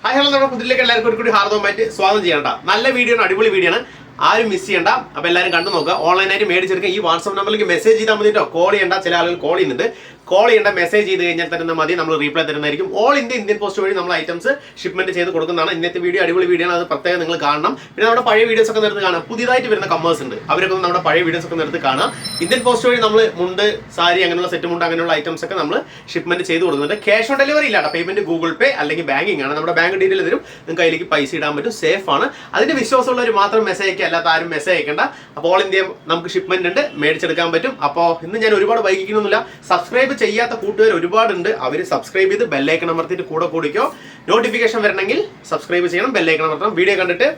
Hi hello നമ്മുടെ പുതിലേക്ക് എല്ലാവർക്കും ഒരു കൂടി ഹാർദവമായിട്ട് സ്വാഗതം ചെയ്യണ്ട. നല്ല വീഡിയോ ആണ്, അടിപൊളി വീഡിയോ ആണ്, ആരും മിസ് ചെയ്യണ്ട. അപ്പോൾ എല്ലാവരും കണ്ടു നോക്കുക. ഓൺലൈനായിട്ട് മേടിച്ചെടുക്കുക. ഈ വാട്സ്ആപ്പ് നമ്പറിലേക്ക് മെസ്സേജ് ചെയ്താൽ മതി കേട്ടോ. കോൾ ചെയ്യേണ്ട, ചില ആളുകൾ കോൾ ചെയ്യുന്നുണ്ട്. കോൾ ചെയ്യേണ്ട, മെസ്സേജ് ചെയ്ത് കഴിഞ്ഞാൽ തന്നെ മതി, നമ്മൾ റീപ്ലൈ തരുന്നതായിരിക്കും. ഓൾ ഇന്ത്യൻ പോസ്റ്റ് വഴി നമ്മൾ ഐറ്റംസ് ഷിപ്മെന്റ് ചെയ്ത് കൊടുക്കുന്നതാണ്. ഇന്നത്തെ വീഡിയോ അടിപൊളി വീഡിയോ ആണ്, അത് പ്രത്യേകം നിങ്ങൾ കാണണം. പിന്നെ നമ്മുടെ പഴയ വീഡിയോസ് ഒക്കെ നിർത്ത് കാണാം. പുതിയതായിട്ട് വരുന്ന കമ്മേഴ്സ് ഉണ്ട്, അവരൊക്കെ നമ്മുടെ പഴയ വീഡിയോസ് ഒക്കെ നിർത്ത് കാണാം. ഇന്ത്യൻ പോസ്റ്റ് വഴി നമ്മൾ മുണ്ട്, സാരി, അങ്ങനെയുള്ള സെറ്റ് മുണ്ട്, അങ്ങനെയുള്ള ഐറ്റംസ് ഒക്കെ നമ്മൾ ഷിപ്മെന്റ് ചെയ്ത് കൊടുക്കുന്നുണ്ട്. ക്യാഷ് ഓൺ ഡെലിവറി ഇല്ല, പേയ്മെന്റ് ഗൂഗിൾ പേ അല്ലെങ്കിൽ ബാങ്കിങ് ആണ്. നമ്മുടെ ബാങ്ക് ഡീറ്റെയിൽ തരും, നിങ്ങൾക്ക് അതിലേക്ക് പൈസ ഇടാൻ പറ്റും, സേഫ് ആണ്. അതിന്റെ വിശ്വാസമുള്ളവർ മാത്രം മെസ്സേജ് അയക്കുക, അല്ലാത്ത ആരും മെസ്സേജ് അയക്കേണ്ട. അപ്പോൾ ഓൾ ഇന്ത്യ നമുക്ക് ഷിപ്മെന്റ് ഉണ്ട്, മേടിച്ചെടുക്കാൻ പറ്റും. അപ്പോൾ ഇന്ന് ഞാൻ ഒരുപാട് വൈകിക്കുന്നൊന്നുമില്ല. സബ്സ്ക്രൈബ് ചെയ്യാത്ത കൂട്ടുകാർ ഒരുപാടുണ്ട്, അവർ സബ്സ്ക്രൈബ് ചെയ്ത് ബെല്ലൈക്കൺ അമർത്തിയിട്ട് കൂടെ കൂടിക്കോ. നോട്ടിഫിക്കേഷൻ വരണമെങ്കിൽ സബ്സ്ക്രൈബ് ചെയ്യണം, ബെല്ലൈക്കൺ അമർത്തണം. വീഡിയോ കണ്ടിട്ട്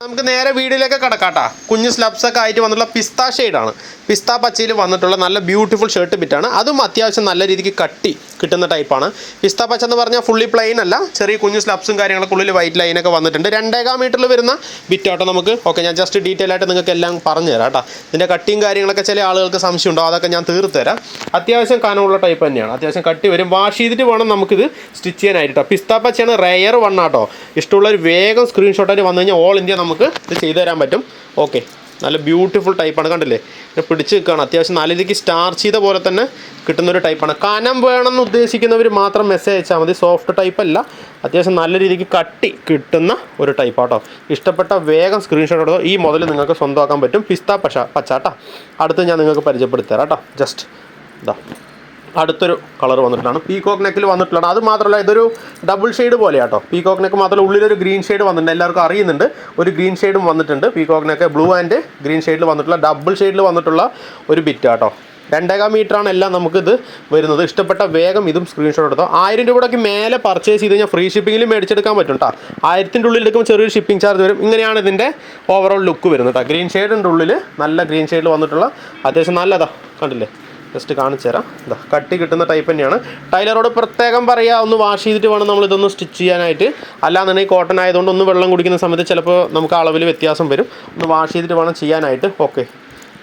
നമുക്ക് നേരെ വീഡിയോയിലേക്ക് കടക്കാട്ടാ. കുഞ്ഞ് സ്ലബ്സ് ഒക്കെ ആയിട്ട് വന്നിട്ടുള്ള പിസ്ത ഷെയ്ഡാണ്, പിസ്ത പച്ചയിൽ വന്നിട്ടുള്ള നല്ല ബ്യൂട്ടിഫുൾ ഷർട്ട് ബിറ്റാണ്. അതും അത്യാവശ്യം നല്ല രീതിക്ക് കട്ടി കിട്ടുന്ന ടൈപ്പാണ്. പിസ്ത പച്ച എന്ന് പറഞ്ഞാൽ ഫുള്ളി പ്ലെയിൻ അല്ല, ചെറിയ കുഞ്ഞ് സ്ലബ്സും കാര്യങ്ങളൊക്കെ ഉള്ളിൽ വൈറ്റ് ലൈനൊക്കെ വന്നിട്ടുണ്ട്. 2.5 മീറ്ററിൽ വരുന്ന ബിറ്റാട്ടോ നമുക്ക്. ഓക്കെ, ഞാൻ ജസ്റ്റ് ഡീറ്റെയിൽ ആയിട്ട് നിങ്ങൾക്ക് എല്ലാം പറഞ്ഞു തരാം കേട്ടോ. ഇതിൻ്റെ കട്ടിയും കാര്യങ്ങളൊക്കെ ചില ആളുകൾക്ക് സംശയം ഉണ്ടാവും, അതൊക്കെ ഞാൻ തീർത്ത് തരാം. അത്യാവശ്യം കനമുള്ള ടൈപ്പ് തന്നെയാണ്, അത്യാവശ്യം കട്ടി വരും. വാഷ് ചെയ്തിട്ട് വേണം നമുക്കിത് സ്റ്റിച്ച് ചെയ്യാനായിട്ട് കേട്ടോ. പിസ്ത പച്ചയാണ്, റെയർ വണ്ണാട്ടോ. ഇഷ്ടമുള്ളൊരു വേഗം സ്ക്രീൻഷോട്ടായിട്ട് വന്നു കഴിഞ്ഞാൽ ഓൾ ഇന്ത്യ നമുക്ക് ഇത് ചെയ്തു തരാൻ പറ്റും. ഓക്കെ, നല്ല ബ്യൂട്ടിഫുൾ ടൈപ്പാണ്, കണ്ടില്ലേ? പിടിച്ച് നിൽക്കുകയാണ്. അത്യാവശ്യം നല്ല രീതിക്ക് സ്റ്റാർച്ച് ചെയ്ത പോലെ തന്നെ കിട്ടുന്നൊരു ടൈപ്പാണ്. കനം വേണമെന്ന് ഉദ്ദേശിക്കുന്നവർ മാത്രം മെസ്സേജ് അയച്ചാൽ മതി. സോഫ്റ്റ് ടൈപ്പ് അല്ല, അത്യാവശ്യം നല്ല രീതിക്ക് കട്ടി കിട്ടുന്ന ഒരു ടൈപ്പാട്ടോ. ഇഷ്ടപ്പെട്ട വേഗം സ്ക്രീൻഷോട്ട് എടുത്തോ. ഈ മുതൽ നിങ്ങൾക്ക് സ്വന്തമാക്കാൻ പറ്റും. പിസ്ത പച്ചാട്ടോ. അടുത്ത് ഞാൻ നിങ്ങൾക്ക് പരിചയപ്പെടുത്തി തരാം കേട്ടോ. ജസ്റ്റ് ഇതാ അടുത്തൊരു കളർ വന്നിട്ടാണ്, പീകോക്ക് നെക്കിൽ വന്നിട്ടുള്ളതാണ്. അത് മാത്രമല്ല ഇതൊരു ഡബിൾ ഷെയ്ഡ് പോലെയാട്ടോ. പീകോക്ക് നെക്ക് മാത്രമല്ല, ഉള്ളിലൊരു ഗ്രീൻ ഷെയ്ഡ് വന്നിട്ടുണ്ട്, എല്ലാവർക്കും അറിയുന്നുണ്ട്. ഒരു ഗ്രീൻ ഷെയ്ഡും വന്നിട്ടുണ്ട്. Peacock neck blue and green ഷെയ്ഡിൽ വന്നിട്ടുള്ള ഡബിൾ ഷെയ്ഡിൽ വന്നിട്ടുള്ള ഒരു ബിറ്റാട്ടോ. 2.5 മീറ്ററാണ് എല്ലാം നമുക്കിത് വരുന്നത്. ഇഷ്ടപ്പെട്ട വേഗം ഇതും സ്ക്രീൻഷോട്ട് എടുത്തോ. 1000 രൂപയ്ക്ക് മേലെ പർച്ചേസ് ചെയ്ത് കഴിഞ്ഞാൽ ഫ്രീ ഷിപ്പിങ്ങിൽ മേടിച്ചെടുക്കാൻ പറ്റും കേട്ടോ. 1000-ൻ്റെ ഉള്ളിൽ എടുക്കുമ്പോൾ ചെറിയൊരു ഷിപ്പിംഗ് ചാർജ് വരും. ഇങ്ങനെയാണ് ഇതിൻ്റെ ഓവറോൾ ലുക്ക് വരുന്നത് കേട്ടോ. ഗ്രീൻ ഷെയ്ഡിൻ്റെ ഉള്ളിൽ നല്ല ഗ്രീൻ ഷെയ്ഡിൽ വന്നിട്ടുള്ള അത്യാവശ്യം നല്ലതാ, കണ്ടില്ലേ? ജസ്റ്റ് കാണിച്ചു തരാം. ഇതാ കട്ടി കിട്ടുന്ന ടൈപ്പ് തന്നെയാണ്. ടൈലറോട് പ്രത്യേകം പറയുക, ഒന്ന് വാഷ് ചെയ്തിട്ട് വേണം നമ്മൾ ഇതൊന്ന് സ്റ്റിച്ച് ചെയ്യാനായിട്ട്. അല്ലാന്നുണ്ടെങ്കിൽ കോട്ടൺ ആയതുകൊണ്ട് ഒന്ന് വെള്ളം കുടിക്കുന്ന സമയത്ത് ചിലപ്പോൾ നമുക്ക് അളവിൽ വ്യത്യാസം വരും. ഒന്ന് വാഷ് ചെയ്തിട്ട് വേണം ചെയ്യാനായിട്ട്. ഓക്കെ,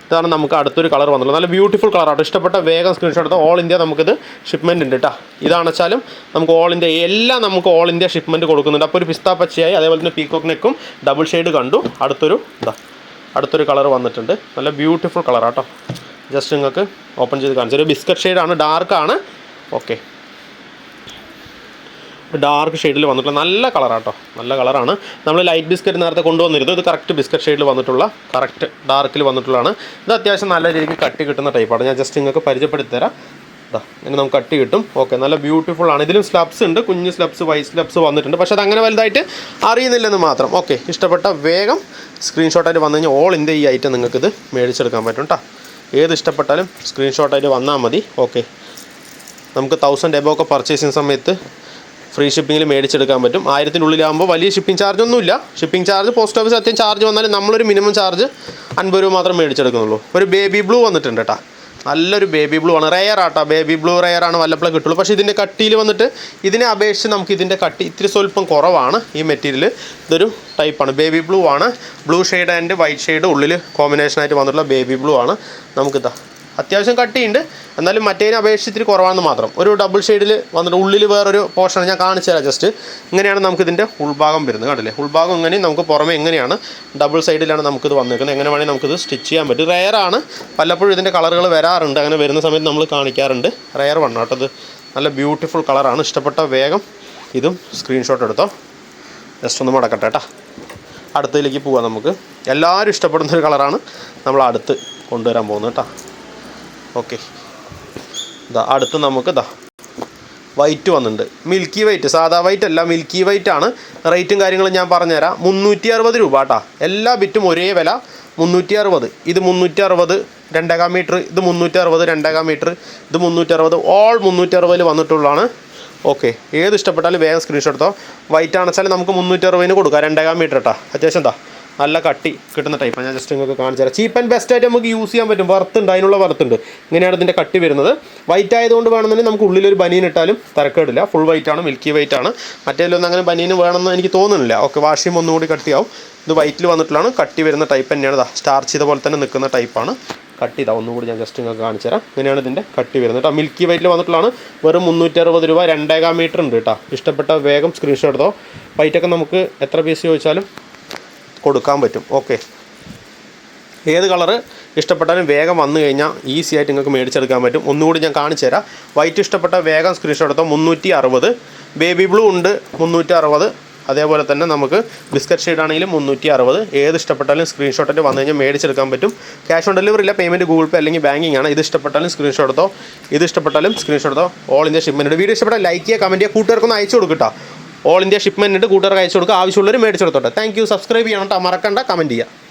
ഇതാണ് നമുക്ക് അടുത്തൊരു കളർ വന്നുള്ളത്. നല്ല ബ്യൂട്ടിഫുൾ കളറാണ്. ഇഷ്ടപ്പെട്ട വേഗം സ്ക്രീൻഷോട്ട് എടുത്താൽ ഓൾ ഇന്ത്യ നമുക്കിത് ഷിപ്മെൻറ്റ് ഉണ്ട് കേട്ടോ. ഇതാണെച്ചാലും നമുക്ക് ഓൾ ഇന്ത്യ എല്ലാം നമുക്ക് ഓൾ ഇന്ത്യ ഷിപ്മെൻറ്റ് കൊടുക്കുന്നുണ്ട്. അപ്പോൾ ഒരു പിസ്ത പച്ചയായി, അതേപോലെ തന്നെ പീകോക്ക് നെക്കും ഡബിൾ ഷെയ്ഡ് കണ്ടു. അടുത്തൊരു കളർ വന്നിട്ടുണ്ട്. നല്ല ബ്യൂട്ടിഫുൾ കളറാട്ടോ. ജസ്റ്റ് നിങ്ങൾക്ക് ഓപ്പൺ ചെയ്ത് കാണിച്ചു. ഒരു ബിസ്ക്കറ്റ് ഷെയ്ഡാണ്, ഡാർക്കാണ്. ഓക്കെ, ഡാർക്ക് ഷെയ്ഡിൽ വന്നിട്ടുള്ള നല്ല കളറാട്ടോ, നല്ല കളറാണ്. നമ്മൾ ലൈറ്റ് ബിസ്ക്കറ്റ് നേരത്തെ കൊണ്ടുവന്നിരുന്നു. ഇത് കറക്റ്റ് ബിസ്ക്കറ്റ് ഷെയ്ഡിൽ വന്നിട്ടുള്ള, കറക്റ്റ് ഡാർക്കിൽ വന്നിട്ടുള്ളതാണ്. ഇത് അത്യാവശ്യം നല്ല രീതിക്ക് കട്ടി കിട്ടുന്ന ടൈപ്പാണ്. ഞാൻ ജസ്റ്റ് നിങ്ങൾക്ക് പരിചയപ്പെടുത്തി തരാം. ഇങ്ങനെ നമുക്ക് കട്ടി കിട്ടും. ഓക്കെ, നല്ല ബ്യൂട്ടിഫുൾ ആണ്. ഇതിലും സ്ലബ്സ് ഉണ്ട്, കുഞ്ഞ് സ്ലബ്സ്, വൈറ്റ് സ്ലബ്സ് വന്നിട്ടുണ്ട്. പക്ഷേ അത് അങ്ങനെ വലുതായിട്ട് അറിയുന്നില്ലെന്ന് മാത്രം. ഓക്കെ, ഇഷ്ടപ്പെട്ട വേഗം സ്ക്രീൻഷോട്ടായിട്ട് വന്നു കഴിഞ്ഞാൽ ഓൾ ഇന്ത്യ ഈ ഐറ്റം നിങ്ങൾക്കിത് മേടിച്ചെടുക്കാൻ പറ്റും കേട്ടോ. ഏത് ഇഷ്ടപ്പെട്ടാലും സ്ക്രീൻഷോട്ടായിട്ട് വന്നാൽ മതി. ഓക്കെ, നമുക്ക് 1000 എബോ ഒക്കെ പർച്ചേസ് ചെയ്യുന്ന സമയത്ത് ഫ്രീ ഷിപ്പിങ്ങിൽ മേടിച്ചെടുക്കാൻ പറ്റും. 1000-ൻ്റെ ഉള്ളിലാകുമ്പോൾ വലിയ ഷിപ്പിംഗ് ചാർജ് ഒന്നുമില്ല. ഷിപ്പിംഗ് ചാർജ് പോസ്റ്റ് ഓഫീസ് അത്യം ചാർജ് വന്നാലും നമ്മളൊരു മിനിമം ചാർജ് 50 രൂപ മാത്രം മേടിച്ചെടുക്കുന്നുള്ളൂ. ഒരു ബേബി ബ്ലൂ വന്നിട്ടുണ്ട് കേട്ടോ, നല്ലൊരു ബേബി ബ്ലൂ ആണ്. റെയർ ആട്ടോ, ബേബി ബ്ലൂ റെയർ ആണ്, വല്ലപ്പോഴും കിട്ടുള്ളൂ. പക്ഷേ ഇതിൻ്റെ കട്ടിയിൽ വന്നിട്ട് ഇതിനെ അപേക്ഷിച്ച് നമുക്ക് ഇതിൻ്റെ കട്ടി ഇത്തിരി സ്വല്പം കുറവാണ്. ഈ മെറ്റീരിയൽ ഇതൊരു ടൈപ്പാണ്, ബേബി ബ്ലൂ ആണ്. Blue shade and white shade ഉള്ളിൽ കോമ്പിനേഷനായിട്ട് വന്നിട്ടുള്ള ബേബി ബ്ലൂ ആണ്. നമുക്കിതാ അത്യാവശ്യം കട്ടിയുണ്ട്, എന്നാലും മറ്റേതിനെ അപേക്ഷിച്ച് ഇത്തിരി കുറവാണെന്ന് മാത്രം. ഒരു ഡബിൾ ഷെയ്ഡിൽ വന്നിട്ട് ഉള്ളിൽ വേറൊരു പോർഷൻ ഞാൻ കാണിച്ചു തരാം. ജസ്റ്റ് ഇങ്ങനെയാണ് നമുക്കിതിൻ്റെ ഉൾഭാഗം വരുന്നത്, കണ്ടില്ലേ? ഉൾഭാഗം ഇങ്ങനെ, നമുക്ക് പുറമെ എങ്ങനെയാണ് ഡബിൾ സൈഡിലാണ് നമുക്കിത് വന്നിരിക്കുന്നത്. എങ്ങനെ വേണമെങ്കിൽ നമുക്കിത് സ്റ്റിച്ച് ചെയ്യാൻ പറ്റും. റെയറാണ്, വല്ലപ്പോഴും ഇതിൻ്റെ കളറുകൾ വരാറുണ്ട്. അങ്ങനെ വരുന്ന സമയത്ത് നമ്മൾ കാണിക്കാറുണ്ട്. റെയർ വണ്ണം കേട്ടോ. ഇത് നല്ല ബ്യൂട്ടിഫുൾ കളറാണ്. ഇഷ്ടപ്പെട്ട വേഗം ഇതും സ്ക്രീൻഷോട്ട് എടുത്തോ. ജസ്റ്റ് ഒന്ന് മടക്കട്ടെ കേട്ടോ. അടുത്തതിലേക്ക് പോവാം. നമുക്ക് എല്ലാവരും ഇഷ്ടപ്പെടുന്നൊരു കളറാണ് നമ്മൾ അടുത്ത് കൊണ്ടുവരാൻ പോകുന്നത് കേട്ടോ. ഓക്കെ, അടുത്ത് നമുക്ക് വൈറ്റ് വന്നിട്ടുണ്ട്. മിൽക്കി വൈറ്റ്, സാധാ വൈറ്റ് അല്ല, മിൽക്കി വൈറ്റ് ആണ്. റേറ്റും കാര്യങ്ങളും ഞാൻ പറഞ്ഞുതരാം. 360 രൂപ കേട്ടോ. എല്ലാ ബിറ്റും ഒരേ വില, 360. ഇത് 360 2.5 മീറ്റർ, ഇത് 360 2.5 മീറ്റർ, ഇത് 360, ഓൾ 360 വന്നിട്ടുള്ളതാണ്. ഓക്കെ, ഏത് ഇഷ്ടപ്പെട്ടാലും വേഗം സ്ക്രീൻഷോട്ട് എടുത്തോ. വൈറ്റ് ആണെച്ചാൽ നമുക്ക് 360 കൊടുക്കാം, 2.5 മീറ്റർ കേട്ടോ. അത്യാവശ്യം നല്ല കട്ടി കിട്ടുന്ന ടൈപ്പാണ്. ഞാൻ ജസ്റ്റ് നിങ്ങൾക്ക് കാണിച്ചു തരാം. ചീപ്പ് ആൻഡ് ബെസ്റ്റ് ആയിട്ട് നമുക്ക് യൂസ് ചെയ്യാൻ പറ്റും. വർത്തുണ്ട്, അതിനുള്ള വർത്തുണ്ട്. ഇങ്ങനെയാണ് ഇതിൻ്റെ കട്ടി വരുന്നത്. വൈറ്റ് ആയതുകൊണ്ട് വേണമെന്നുണ്ടെങ്കിൽ നമുക്ക് ഉള്ളിലൊരു ബനിയൻ ഇട്ടാലും തരക്കേടില്ല. ഫുൾ വൈറ്റ് ആണ്, മിൽക്കി വൈറ്റ് ആണ്. മറ്റേതിലൊന്നും അങ്ങനെ ബനിയൻ വേണമെന്ന് എനിക്ക് തോന്നുന്നില്ല. ഓക്കെ, വാഷ് ചെയ്യുമ്പോൾ ഒന്നുകൂടി കട്ടിയാവും. ഇത് വൈറ്റിൽ വന്നിട്ടുള്ളതാണ്, കട്ടി വരുന്ന ടൈപ്പ് തന്നെയാണ്. സ്റ്റാർച്ച് ചെയ്ത പോലെ തന്നെ നിൽക്കുന്ന ടൈപ്പാണ്. കട്ട് ചെയ്താൽ ഒന്നുകൂടി ഞാൻ ജസ്റ്റ് നിങ്ങൾക്ക് കാണിച്ചു തരാം. ഇങ്ങനെയാണ് ഇതിൻ്റെ കട്ടി വരുന്നത് കേട്ടോ. മിൽക്കി വൈറ്റിൽ വന്നിട്ടുള്ളതാണ്. വെറും 360 രൂപ, 2.5 മീറ്റർ ഉണ്ട് കേട്ടോ. ഇഷ്ടപ്പെട്ട വേഗം സ്ക്രീൻഷോട്ട് എടുത്തോ. വൈറ്റൊക്കെ നമുക്ക് എത്ര പീസ് ചോദിച്ചാലും കൊടുക്കാൻ പറ്റും. ഓക്കെ, ഏത് കളറ് ഇഷ്ടപ്പെട്ടാലും വേഗം വന്നു കഴിഞ്ഞാൽ ഈസി ആയിട്ട് നിങ്ങൾക്ക് മേടിച്ചെടുക്കാൻ പറ്റും. ഒന്നുകൂടി ഞാൻ കാണിച്ചു തരാം. വൈറ്റ് ഇഷ്ടപ്പെട്ട വേഗം സ്ക്രീൻഷോട്ട് എടുത്തോ. 360. ബേബി ബ്ലൂ ഉണ്ട് 360. അതേപോലെ തന്നെ നമുക്ക് ബിസ്ക്കറ്റ് ഷെയ്ഡ് ആണെങ്കിലും 360. ഏത് ഇഷ്ടപ്പെട്ടാലും സ്ക്രീൻഷോട്ടിൽ വന്നു കഴിഞ്ഞാൽ മേടിച്ചെടുക്കാൻ പറ്റും. ക്യാഷ് ഓൺ ഡെലിവറി ഇല്ല, പേയ്മെൻറ്റ് ഗൂഗിൾ പേ അല്ലെങ്കിൽ ബാങ്കിങ് ആണ്. ഇത് ഇഷ്ടപ്പെട്ടാലും സ്ക്രീൻഷോട്ട് എടുത്തോ, ഇത് ഇഷ്ടപ്പെട്ടാലും സ്ക്രീൻഷോട്ട് എടുത്തോ. All India shipment. വീഡിയോ ഇഷ്ടപ്പെട്ടാൽ ലൈക്ക് ചെയ്യുക, കമൻറ്റ് ചെയ്യുക, കൂട്ടുകാർക്കൊന്ന് അയച്ചു കൊടുക്കട്ടോ. ഓൾ ഇന്ത്യ ഷിപ്മെൻറ്റ് കൂട്ടുകാർക്ക് അയച്ചു കൊടുക്കുക. ആവശ്യമുള്ളവർ മേടിച്ചെടുത്തോട്ടെ. Thank you. സബ്സ്ക്രൈബ് ചെയ്യണം കേട്ടോ, മറക്കണ്ട, കമൻറ്റ് ചെയ്യുക.